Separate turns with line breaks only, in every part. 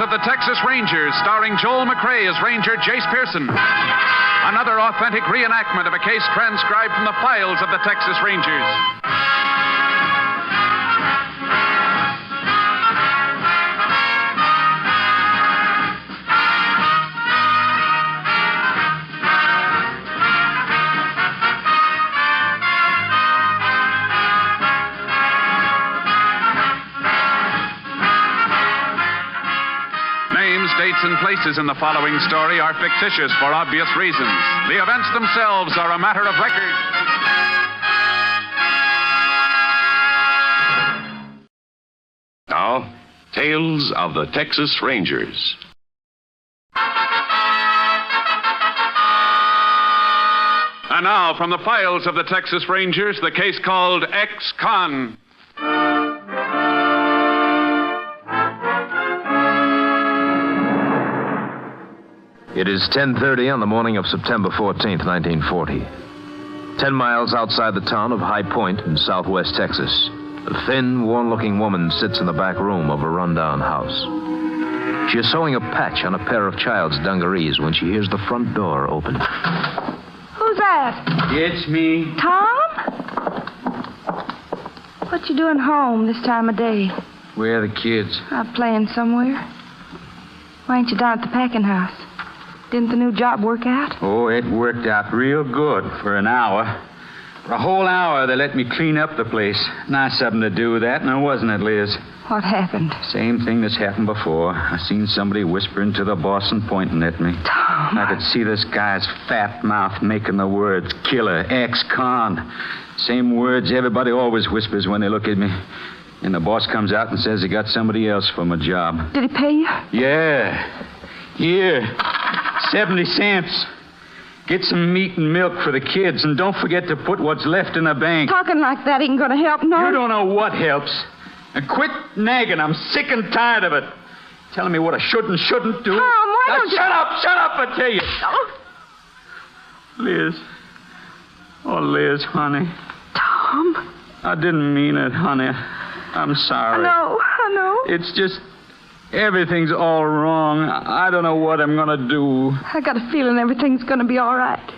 of the Texas Rangers, starring Joel McRae as Ranger Jace Pearson. Another authentic reenactment of a case transcribed from the files of the Texas Rangers. Names, dates, and places in the following story are fictitious for obvious reasons. The events themselves are a matter of record.
Now, Tales of the Texas Rangers.
And now, from the files of the Texas Rangers, the case called Ex-Con.
It is 10:30 on the morning of September 14th, 1940. 10 miles outside the town of High Point in southwest Texas, a thin, worn-looking woman sits in the back room of a rundown house. She is sewing a patch on a pair of child's dungarees when she hears the front door open.
Who's that?
It's me.
Tom? What you doing home this time of day?
Where are the kids?
Out playing somewhere? Why ain't you down at the packing house? Didn't the new job work out?
Oh, it worked out real good for an hour. For a whole hour, they let me clean up the place. Nice of them to do that, now wasn't it, Liz?
What happened?
Same thing that's happened before. I seen somebody whispering to the boss and pointing at me.
Tom.
I could see this guy's fat mouth making the words killer, ex-con. Same words everybody always whispers when they look at me. And the boss comes out and says he got somebody else for my job.
Did he pay you?
Yeah. Here. 70 cents. Get some meat and milk for the kids, and don't forget to put what's left in the bank.
Talking like that ain't gonna help, no?
You don't know what helps. And quit nagging. I'm sick and tired of it. Telling me what I should and shouldn't do.
Tom, why
Now,
don't you...
Shut up, I tell you.
Oh.
Liz. Oh, Liz, honey.
Tom.
I didn't mean it, honey. I'm sorry.
I know.
It's just... everything's all wrong. I don't know what I'm going to do.
I got a feeling everything's gonna be all right.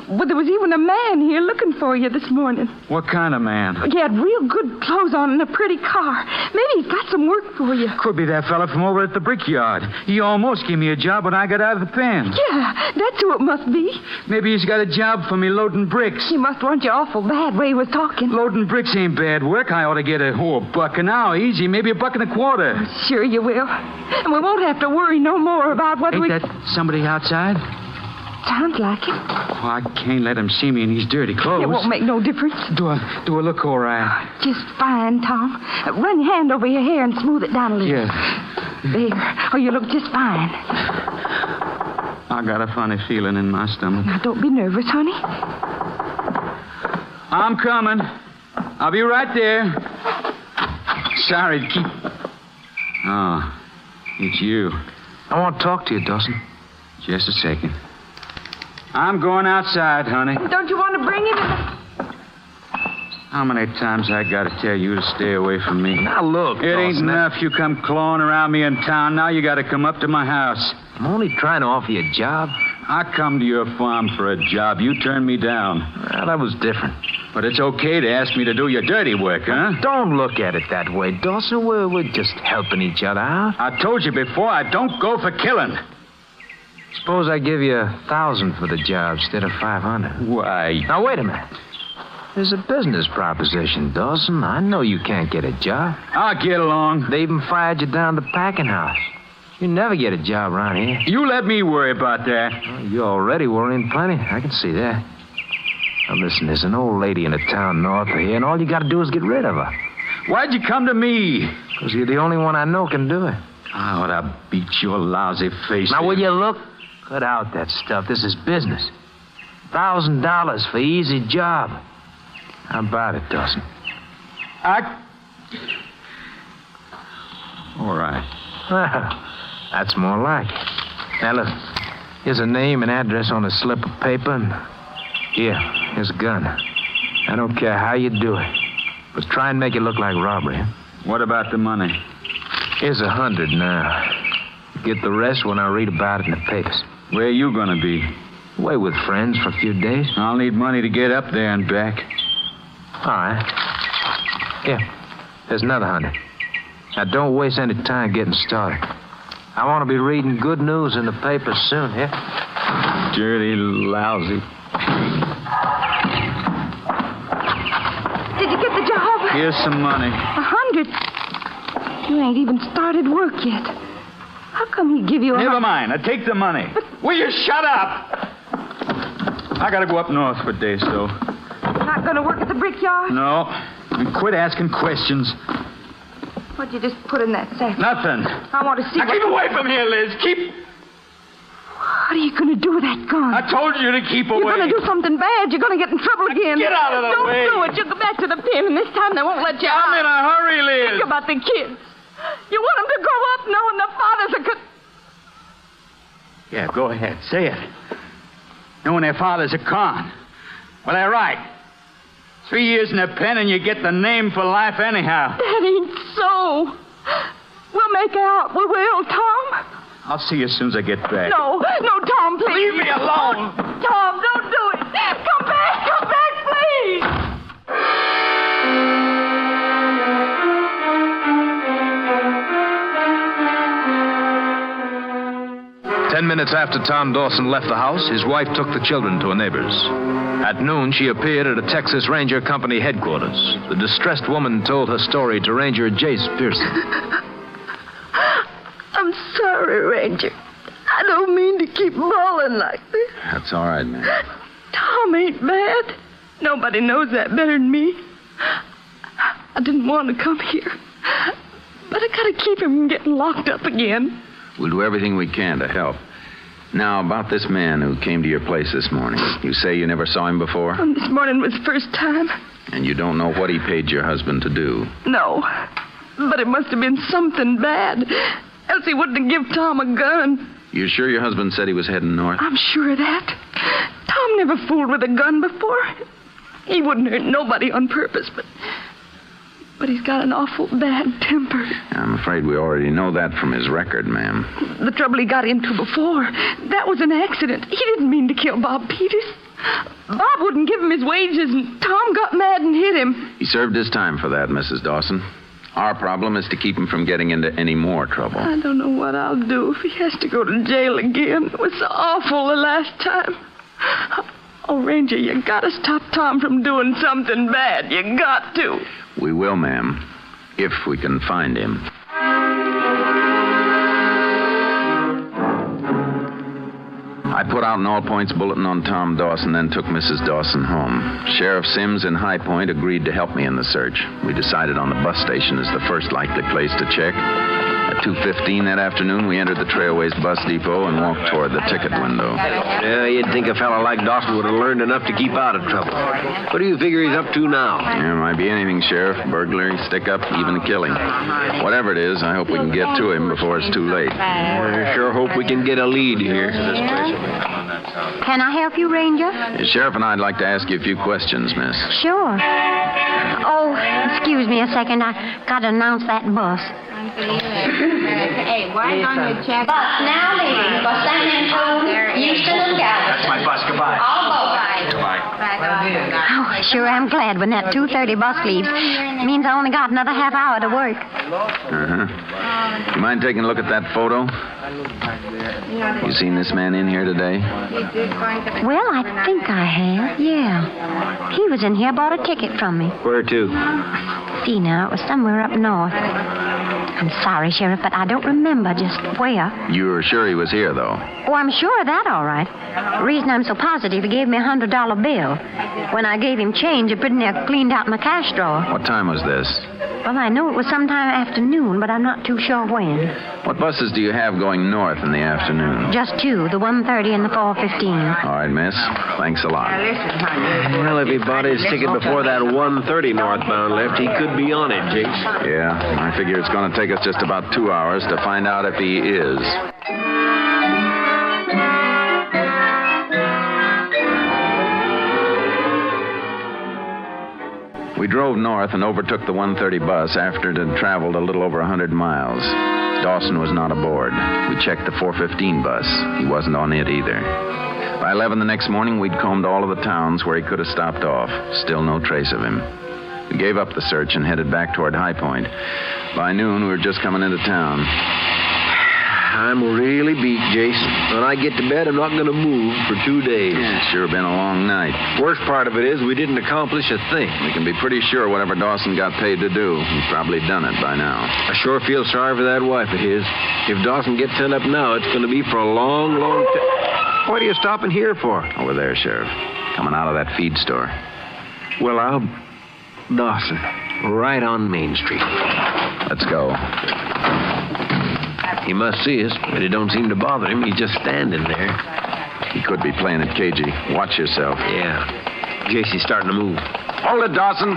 But there was even a man here looking for you this morning.
What kind of man?
He had real good clothes on and a pretty car. Maybe he's got some work for you.
Could be that fella from over at the brickyard. He almost gave me a job when I got out of the pen.
Yeah, that's who it must be.
Maybe he's got a job for me loading bricks.
He must want you awful bad way he was talking.
Loading bricks ain't bad work. I ought to get a buck an hour easy, maybe $1.25.
Sure you will. And we won't have to worry no more about what
Ain't that somebody outside?
Sounds like it.
Oh, I can't let him see me in these dirty clothes.
It won't make no difference.
Do I look all right?
Just fine, Tom. Run your hand over your hair and smooth it down a little.
Yeah.
There. Oh, you look just fine.
I got a funny feeling in my stomach.
Now, don't be nervous, honey.
I'm coming. I'll be right there. Sorry to keep... Oh, it's you.
I want to talk to you, Dawson.
Just a second. I'm going outside, honey.
Don't you want to bring him in the...
How many times I got to tell you to stay away from me?
Now, look,
It ain't
Dawson,
enough you come clawing around me in town. Now you got to come up to my house.
I'm only trying to offer you a job.
I come to your farm for a job. You turned me down.
Well, that was different.
But it's okay to ask me to do your dirty work, huh?
Don't look at it that way, Dawson. We're just helping each other out.
I told you before, I don't go for killing.
Suppose I give you 1,000 for the job instead of 500.
Why?
Now, wait a minute. There's a business proposition, Dawson. I know you can't get a job.
I'll get along.
They even fired you down the packing house. You never get a job around here.
You let me worry about that.
Well, you're already worrying plenty. I can see that. Now, listen, there's an old lady in a town north of here, and all you got to do is get rid of her.
Why'd you come to me?
Because you're the only one I know can do it.
I ought to beat your lousy face.
Now, will you look? Cut out that stuff. This is business. $1,000 for easy job. How about it, Dawson?
All right.
Well, that's more like it. Now, look. Here's a name and address on a slip of paper, and here's a gun. I don't care how you do it, but try and make it look like robbery.
What about the money?
Here's 100 now. Get the rest when I read about it in the papers.
Where are you going to be?
Away with friends for a few days.
I'll need money to get up there and back.
All right. Here, there's another 100. Now, don't waste any time getting started. I want to be reading good news in the papers soon, here.
Dirty, lousy.
Did you get the job?
Here's some money.
100? You ain't even started work yet. How come he give you a...
Never mind. I take the money. Will you shut up? I gotta go up north for a day, so.
Not gonna work at the brickyard?
No. And quit asking questions.
What'd you just put in that sack?
Nothing.
I want to see...
Now keep away from here, Liz. Keep...
What are you gonna do with that gun?
I told you to keep away.
You're gonna do something bad. You're gonna get in trouble again.
Get out of the way.
Don't do it. You'll go back to the pen, and this time they won't let you
I'm
out.
in a hurry, Liz.
Think about the kids. You want them to grow up knowing the fathers are...
Yeah, go ahead. Say it. Knowing their father's a con. Well, they're right. 3 years in the pen and you get the name for life anyhow.
That ain't so. We'll make out. We will, Tom.
I'll see you as soon as I get back.
No, Tom, please.
Leave me alone.
Tom, don't do it. Come back, please.
10 minutes after Tom Dawson left the house, his wife took the children to a neighbor's. At noon, she appeared at a Texas Ranger Company headquarters. The distressed woman told her story to Ranger Jace Pearson.
I'm sorry, Ranger. I don't mean to keep bawling like this.
That's all right, man.
Tom ain't bad. Nobody knows that better than me. I didn't want to come here. But I gotta keep him from getting locked up again.
We'll do everything we can to help. Now, about this man who came to your place this morning. You say you never saw him before?
This morning was the first time.
And you don't know what he paid your husband to do?
No. But it must have been something bad. Else he wouldn't have given Tom a gun.
You sure your husband said he was heading north?
I'm sure of that. Tom never fooled with a gun before. He wouldn't hurt nobody on purpose, but he's got an awful bad temper.
I'm afraid we already know that from his record, ma'am.
The trouble he got into before, that was an accident. He didn't mean to kill Bob Peters. Bob wouldn't give him his wages, and Tom got mad and hit him.
He served his time for that, Mrs. Dawson. Our problem is to keep him from getting into any more trouble.
I don't know what I'll do if he has to go to jail again. It was so awful the last time. Oh, Ranger, you gotta stop Tom from doing something bad. You got to.
We will, ma'am, if we can find him. I put out an all-points bulletin on Tom Dawson, then took Mrs. Dawson home. Sheriff Sims in High Point agreed to help me in the search. We decided on the bus station as the first likely place to check. At 2:15 that afternoon, we entered the Trailways bus depot and walked toward the ticket window.
Yeah, you'd think a fellow like Dawson would have learned enough to keep out of trouble. What do you figure he's up to now?
Yeah, might be anything, Sheriff. Burglary, stick-up, even a killing. Whatever it is, I hope we can get to him before it's too late.
I sure hope we can get a lead here.
Can I help you, Ranger?
Sheriff and I'd like to ask you a few questions, miss.
Sure. Oh, excuse me a second. I got to announce that bus.
Hey, why on your check?
Bus now leaving for San Antonio, Houston, and Galveston.
That's my bus. Goodbye.
All both.
Goodbye.
Oh, sure am glad when that 2:30 bus leaves. It means I only got another half hour to work.
Uh-huh. You mind taking a look at that photo? You seen this man in here today?
Well, I think I have, yeah. He was in here, bought a ticket from me.
Where to?
See now, it was somewhere up north. I'm sorry, Sheriff, but I don't remember just where.
You're sure he was here, though?
Oh, I'm sure of that, all right. The reason I'm so positive, he gave me a $100 bill. When I gave him change, it pretty near cleaned out my cash drawer.
What time was this?
Well, I know it was sometime afternoon, but I'm not too sure when.
What buses do you have going north in the afternoon?
Just two, the 1:30 and the 4:15.
All right, miss. Thanks a lot.
Well, if he bought his ticket before that 1:30 northbound left, he could be on it, Jakes.
Yeah, I figure it's going to take us just about 2 hours to find out if he is. We drove north and overtook the 1:30 bus after it had traveled a little over 100 miles. Dawson was not aboard. We checked the 4:15 bus. He wasn't on it either. By 11 the next morning, we'd combed all of the towns where he could have stopped off. Still no trace of him. We gave up the search and headed back toward High Point. By noon, we were just coming into town.
I'm really beat, Jason. When I get to bed, I'm not going to move for 2 days.
Yeah, sure been a long night.
Worst part of it is we didn't accomplish a thing.
We can be pretty sure whatever Dawson got paid to do, he's probably done it by now.
I sure feel sorry for that wife of his. If Dawson gets sent up now, it's going to be for a long, long time. What are you stopping here for?
Over there, Sheriff. Coming out of that feed store.
Well, Dawson, right on Main Street.
Let's go.
He must see us, but it don't seem to bother him. He's just standing there.
He could be playing it cagey. Watch yourself.
Yeah. JC's starting to move.
Hold it, Dawson.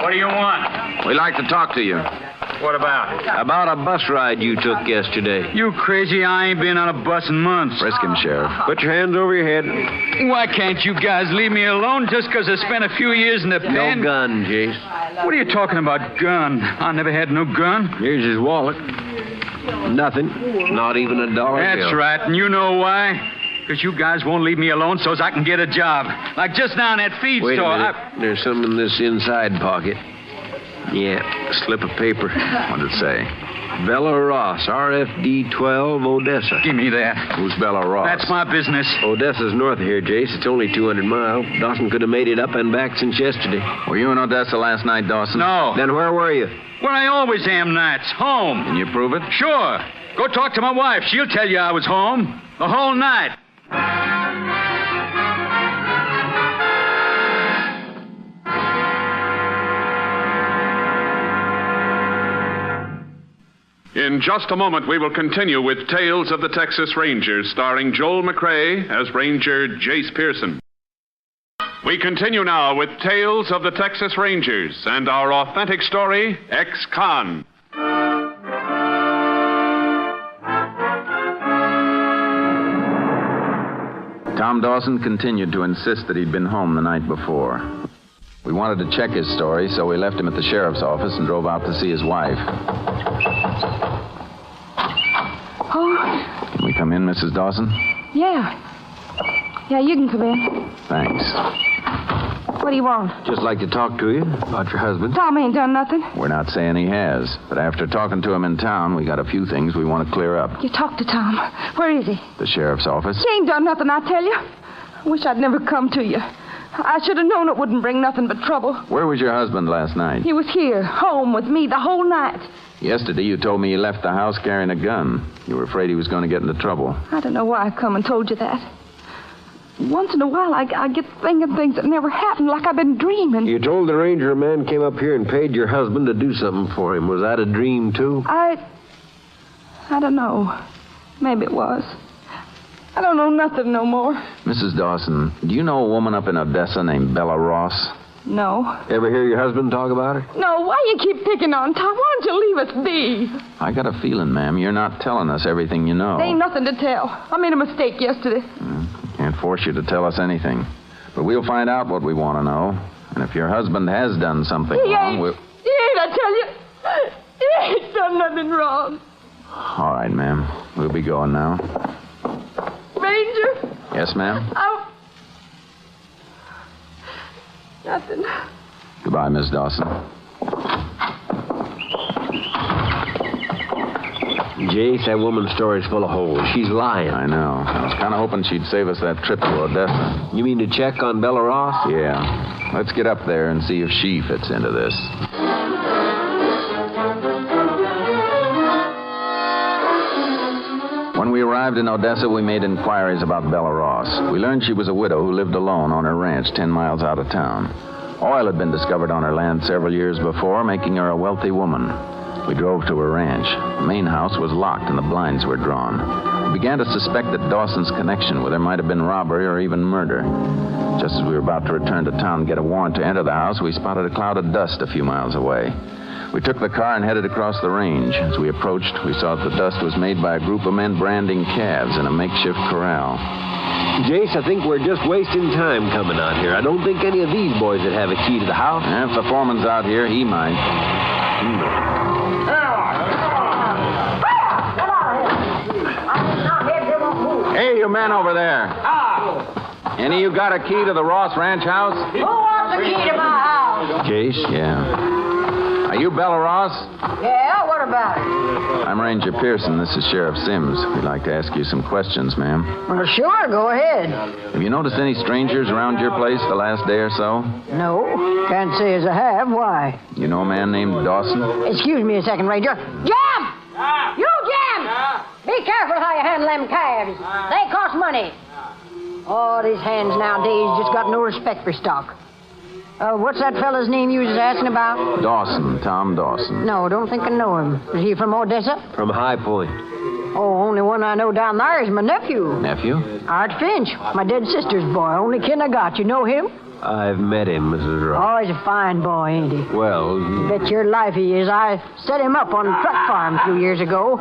What do you want?
We'd like to talk to you.
What about?
About a bus ride you took yesterday.
You crazy? I ain't been on a bus in months.
Frisk him, Sheriff.
Put your hands over your head.
Why can't you guys leave me alone just because I spent a few years in the pen?
No gun, Jace.
What are you talking about, gun? I never had no gun.
Here's his wallet. Nothing. Not even a dollar bill.
That's right, and you know why? Because you guys won't leave me alone so as I can get a job. Like just now in that feed
Wait
store.
a minute. There's something in this inside pocket. Yeah, a slip of paper.
What'd it say?
Bella Ross, RFD 12, Odessa.
Give me that.
Who's Bella Ross?
That's my business.
Odessa's north of here, Jace. It's only 200 miles. Dawson could have made it up and back since yesterday.
Were you in Odessa last night, Dawson?
No.
Then where were you?
Where I always am nights. Home.
Can you prove it?
Sure. Go talk to my wife. She'll tell you I was home. The whole night.
In just a moment, we will continue with Tales of the Texas Rangers, starring Joel McRae as Ranger Jace Pearson. We continue now with Tales of the Texas Rangers and our authentic story, Ex-Con.
Tom Dawson continued to insist that he'd been home the night before. We wanted to check his story, so we left him at the sheriff's office and drove out to see his wife.
Oh,
Can we come in, Mrs. Dawson?
yeah. Yeah, you can come in.
Thanks.
What do you want?
Just like to talk to you about your husband.
Tom ain't done nothing.
We're not saying he has, but after talking to him in town, we got a few things we want to clear up.
You talk to Tom. Where is he?
The sheriff's office.
He ain't done nothing, I tell you. I wish I'd never come to you. I should have known it wouldn't bring nothing but trouble.
Where was your husband last night?
He was here, home with me the whole night.
Yesterday, you told me he left the house carrying a gun. You were afraid he was going to get into trouble.
I don't know why I come and told you that. Once in a while, I get thinking things that never happened, like I've been dreaming.
You told the ranger a man came up here and paid your husband to do something for him. Was that a dream, too?
I don't know. Maybe it was. I don't know nothing no more.
Mrs. Dawson, do you know a woman up in Odessa named Bella Ross?
No.
Ever hear your husband talk about her?
No, why you keep picking on Tom? Why don't you leave us be?
I got a feeling, ma'am, you're not telling us everything you know.
There ain't nothing to tell. I made a mistake yesterday.
Can't force you to tell us anything. But we'll find out what we want to know. And if your husband has done something wrong, we'll...
He ain't, I tell you. He ain't done nothing wrong.
All right, ma'am. We'll be going now.
Ranger?
Yes, ma'am?
Nothing.
Goodbye, Miss Dawson.
Jace, that woman's story's full of holes. She's lying.
I know. I was kind of hoping she'd save us that trip to Odessa.
You mean to check on Bella Ross?
Yeah. Let's get up there and see if she fits into this. When we arrived in Odessa, we made inquiries about Bella Ross. We learned she was a widow who lived alone on her ranch 10 miles out of town. Oil had been discovered on her land several years before, making her a wealthy woman. We drove to her ranch. The main house was locked and the blinds were drawn. We began to suspect that Dawson's connection with her might have been robbery or even murder. Just as we were about to return to town and get a warrant to enter the house, we spotted a cloud of dust a few miles away. We took the car and headed across the range. As we approached, we saw that the dust was made by a group of men branding calves in a makeshift corral.
Jace, I think we're just wasting time coming out here. I don't think any of these boys would have a key to the house.
If the foreman's out here, he might. you men over there. Any of you got a key to the Ross Ranch house?
Who wants the key to my house?
Jace? Yeah. Are you Bella Ross?
Yeah, what about it?
I'm Ranger Pearson. This is Sheriff Sims. We'd like to ask you some questions, ma'am.
Well, sure, go ahead.
Have you noticed any strangers around your place the last day or so?
No, can't say as I have. Why?
You know a man named Dawson?
Excuse me a second, Ranger. Jam! You, Jam! Be careful how you handle them calves. They cost money. Oh, these hands nowadays just got no respect for stock. What's that fella's name you was asking about?
Dawson, Tom Dawson.
No, don't think I know him. Is he from Odessa?
From High Point.
Oh, only one I know down there is my nephew.
Nephew?
Art Finch, my dead sister's boy. Only kin I got. You know him?
I've met him, Mrs. Ross.
Oh, he's a fine boy, ain't he?
Well,
Bet your life he is. I set him up on a truck farm a few years ago.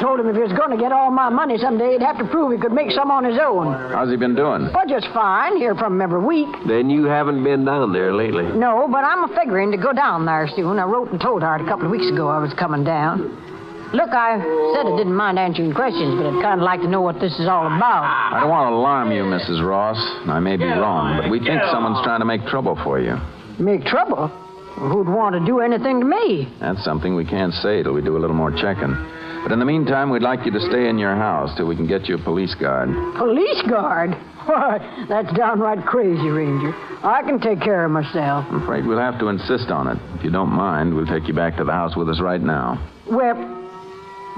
Told him if he was going to get all my money someday, he'd have to prove he could make some on his own.
How's he been doing?
Well, just fine. Hear from him every week.
then you haven't been down there lately.
No, but I'm figuring to go down there soon. I wrote and told Art a couple of weeks ago I was coming down. Look, I said I didn't mind answering questions, but I'd kind of like to know what this is all about.
I don't want to alarm you, Mrs. Ross. I may be wrong, but we think someone's trying to make trouble for you.
Make trouble? Who'd want to do anything to me?
That's something we can't say till we do a little more checking. But in the meantime, we'd like you to stay in your house till we can get you a police guard.
Police guard? Why, that's downright crazy, Ranger. I can take care of myself.
I'm afraid we'll have to insist on it. If you don't mind, we'll take you back to the house with us right now.
Well,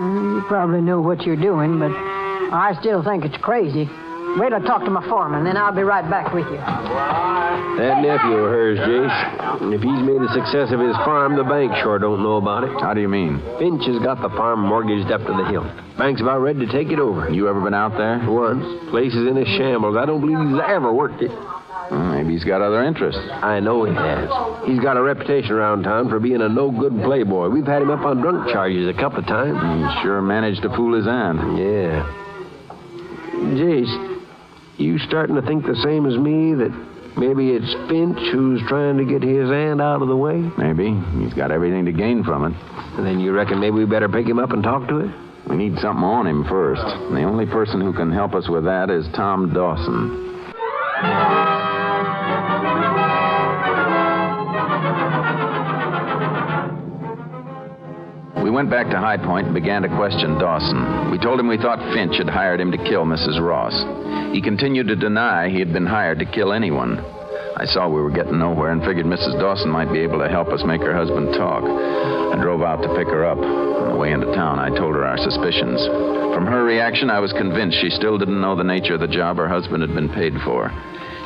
you probably know what you're doing, but I still think it's crazy. Wait till I talk to my foreman, then I'll be right back with you.
That nephew of hers, Jace. If he's made a success of his farm, the bank sure don't know about it.
How do you mean?
Finch has got the farm mortgaged up to the hilt. Bank's about ready to take it over.
You ever been out there?
Once. Place is in a shambles. I don't believe he's ever worked it.
Well, maybe he's got other interests.
I know he has. He's got a reputation around town for being a no-good playboy. We've had him up on drunk charges a couple of times.
He sure managed to fool his aunt.
Yeah. Jace, you starting to think the same as me, that maybe it's Finch who's trying to get his aunt out of the way?
Maybe. He's got everything to gain from it.
And then you reckon maybe we better pick him up and talk to him?
We need something on him first. And the only person who can help us with that is Tom Dawson. We went back to High Point and began to question Dawson. We told him we thought Finch had hired him to kill Mrs. Ross. He continued to deny he had been hired to kill anyone. I saw we were getting nowhere and figured Mrs. Dawson might be able to help us make her husband talk. I drove out to pick her up. On the way into town, I told her our suspicions. From her reaction, I was convinced she still didn't know the nature of the job her husband had been paid for.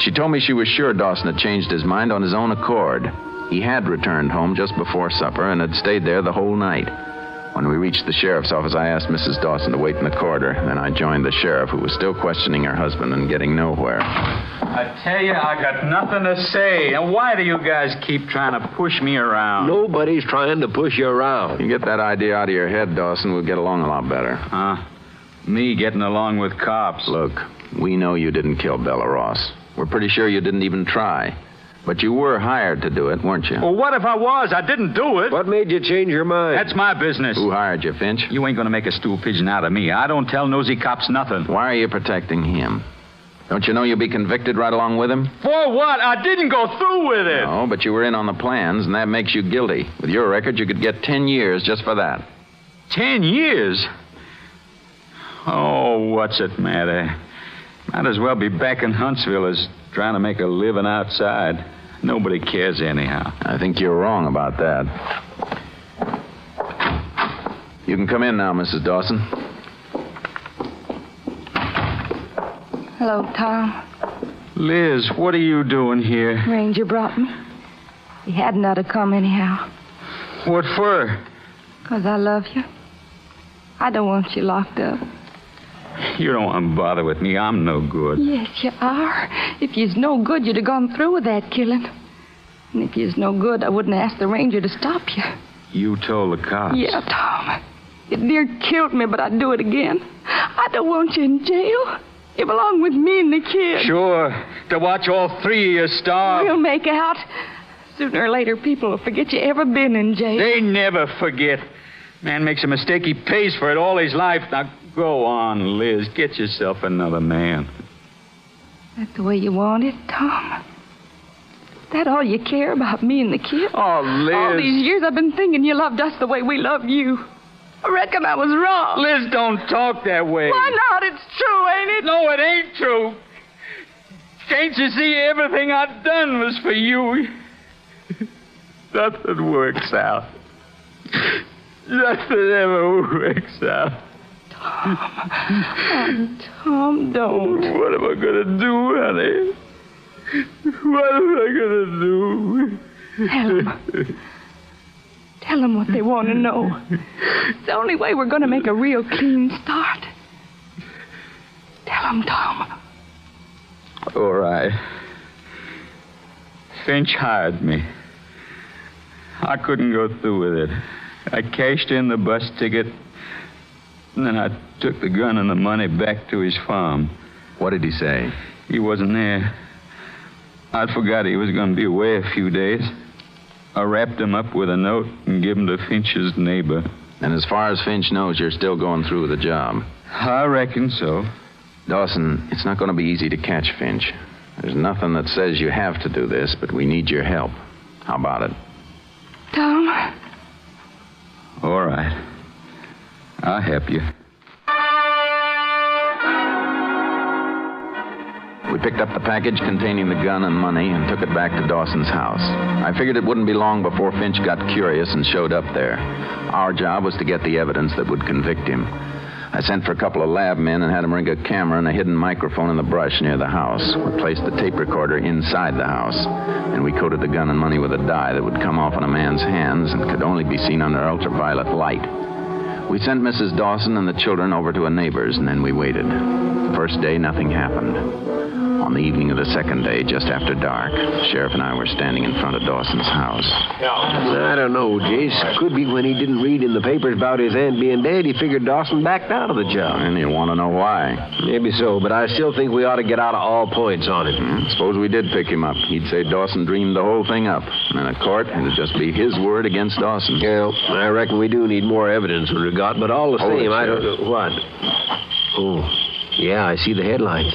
She told me she was sure Dawson had changed his mind on his own accord. He had returned home just before supper and had stayed there the whole night. When we reached the sheriff's office, I asked Mrs. Dawson to wait in the corridor. Then I joined the sheriff, who was still questioning her husband and getting nowhere.
I tell you, I got nothing to say. And why do you guys keep trying to push me around?
Nobody's trying to push you around.
You get that idea out of your head, Dawson, we'll get along a lot better.
Huh? Me getting along with cops?
Look, we know you didn't kill Bella Ross. We're pretty sure you didn't even try. But you were hired to do it, weren't you?
Well, what if I was? I didn't do it.
What made you change your mind?
That's my business.
Who hired you, Finch?
You ain't going to make a stool pigeon out of me. I don't tell nosy cops nothing.
Why are you protecting him? Don't you know you'll be convicted right along with him?
For what? I didn't go through with it.
No, but you were in on the plans, and that makes you guilty. With your record, you could get 10 years just for that.
10 years? Oh, what's it matter? Might as well be back in Huntsville as trying to make a living outside. Nobody cares anyhow.
I think you're wrong about that. You can come in now, Mrs. Dawson.
Hello, Tom.
Liz, what are you doing here?
Ranger brought me. He hadn't ought to come anyhow.
What for?
'Cause I love you. I don't want you locked up.
You don't want to bother with me. I'm no good.
Yes, you are. If you's no good, you'd have gone through with that killing. And if you's no good, I wouldn't ask the ranger to stop you.
You told the cops?
Yeah, Tom. You near killed me, but I'd do it again. I don't want you in jail. You belong with me and the kid.
Sure. To watch all three of you starve.
We'll make out. Sooner or later, people will forget you ever been in jail.
They never forget. Man makes a mistake, he pays for it all his life. Now, Go on, Liz. Get yourself another man.
That's the way you want it, Tom? Is that all you care about, me and the kid?
Oh, Liz.
All these years I've been thinking you loved us the way we love you. I reckon I was wrong.
Liz, don't talk that way.
Why not? It's true, ain't it?
No, it ain't true. Can't you see everything I've done was for you? Nothing works out. Nothing ever works out.
Tom, don't.
What am I going to do, honey? What am I going to do?
Tell them what they want to know. It's the only way we're going to make a real clean start. Tell them, Tom.
All right. Finch hired me. I couldn't go through with it. I cashed in the bus ticket, and then I took the gun and the money back to his farm.
What did he say?
He wasn't there. I forgot he was going to be away a few days. I wrapped him up with a note and gave him to Finch's neighbor.
And as far as Finch knows, you're still going through with the job.
I reckon so.
Dawson, it's not going to be easy to catch Finch. There's nothing that says you have to do this, but we need your help. How about it?
Tom?
All right. I'll help you.
We picked up the package containing the gun and money and took it back to Dawson's house. I figured it wouldn't be long before Finch got curious and showed up there. Our job was to get the evidence that would convict him. I sent for a couple of lab men and had them rig a camera and a hidden microphone in the brush near the house. We placed the tape recorder inside the house, and we coated the gun and money with a dye that would come off on a man's hands and could only be seen under ultraviolet light. We sent Mrs. Dawson and the children over to a neighbor's, and then we waited. The first day, nothing happened. On the evening of the second day, just after dark, the sheriff and I were standing in front of Dawson's house.
I don't know, Jace. Could be when he didn't read in the papers about his aunt being dead, he figured Dawson backed out of the job.
And you want to know why?
Maybe so, but I still think we ought to get out of all points on him.
Suppose we did pick him up. He'd say Dawson dreamed the whole thing up. And in a court, it'd just be his word against Dawson.
Well, I reckon we do need more evidence than we got, but all the same, I don't know. What? Oh, yeah, I see the headlines.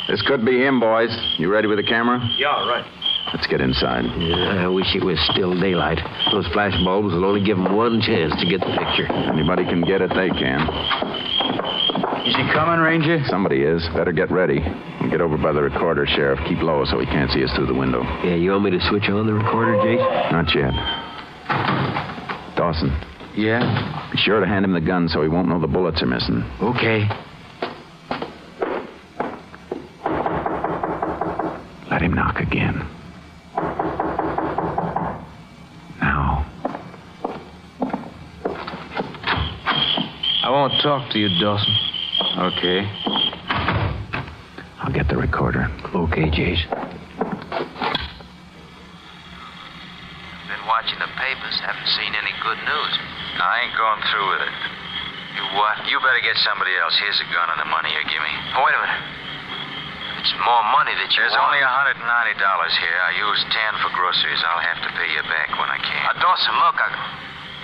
This could be him, boys. You ready with the camera?
Yeah, right.
Let's get inside.
Yeah, I wish it was still daylight. Those flash bulbs will only give them one chance to get the picture.
Anybody can get it, they can.
Is he coming, Ranger?
Somebody is. Better get ready. And get over by the recorder, Sheriff. Keep low so he can't see us through the window.
Yeah, you want me to switch on the recorder, Jace?
Not yet. Dawson.
Yeah?
Be sure to hand him the gun so he won't know the bullets are missing.
Okay.
Let him knock again. Now.
I won't talk to you, Dawson.
Okay.
I'll get the recorder.
Okay, Jace.
Been watching the papers. Haven't seen any good news. I ain't going through with it. You what? You better get somebody else. Here's the gun and the money you give me. Oh, wait a minute. It's more money that you want. There's only $190 here. I used 10 for groceries. I'll have to pay you back when I can. Dawson, look,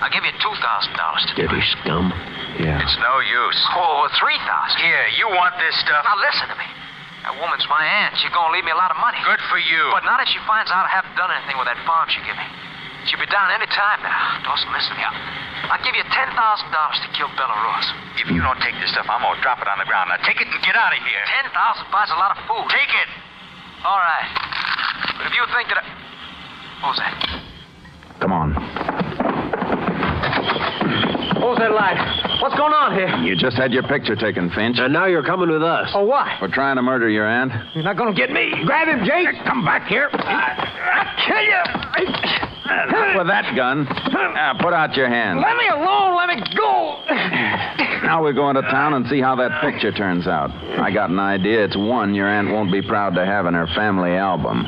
I'll give you $2,000 to
Dirty scum.
Yeah.
It's no use. Oh, $3,000. Here, you want this stuff? Now listen to me. That woman's my aunt. She's gonna leave me a lot of money. Good for you. But not if she finds out I haven't done anything with that farm she gave me. She'll be down any time now. Dawson, listen to me. I'll give you $10,000 to kill Bella Ross. If you don't take this stuff, I'm gonna drop it on the ground. Now take it and get out of here. 10,000 buys a lot of food. Take it. All right. But if you think that what was that?
Come on.
What was that light? What's going on here?
You just had your picture taken, Finch.
And now you're coming with us.
Oh, why?
For trying to murder your aunt.
You're not going to get me. Grab him, Jake. Come back here. I'll kill you.
Not with that gun. Put out your hand.
Let me alone. Let me go.
Now we're going to town and see how that picture turns out. I got an idea. It's one your aunt won't be proud to have in her family album.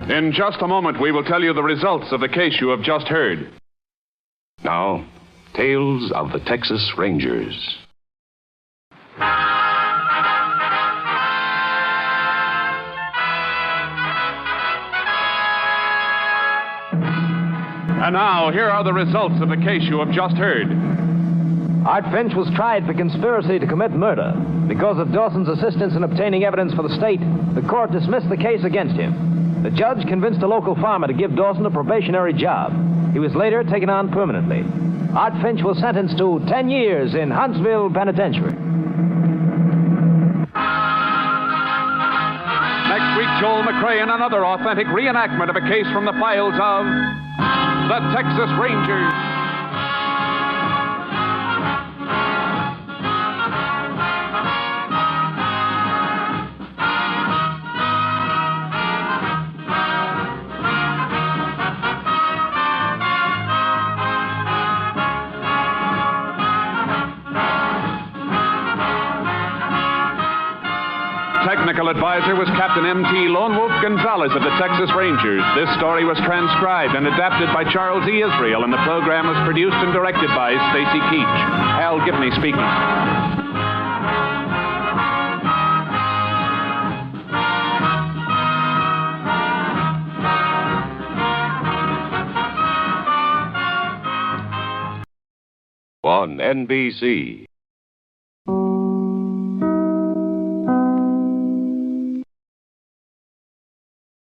In just a moment, we will tell you the results of the case you have just heard.
Now, Tales of the Texas Rangers.
And now, here are the results of the case you have just heard.
Art Finch was tried for conspiracy to commit murder. Because of Dawson's assistance in obtaining evidence for the state, the court dismissed the case against him. The judge convinced a local farmer to give Dawson a probationary job. He was later taken on permanently. Art Finch was sentenced to 10 years in Huntsville Penitentiary.
Next week, Joel McCrea in another authentic reenactment of a case from the files of the Texas Rangers. Technical advisor was Captain M.T. Lone Wolf Gonzalez of the Texas Rangers. This story was transcribed and adapted by Charles E. Israel, and the program was produced and directed by Stacy Keach. Hal Gibney speaking.
On NBC.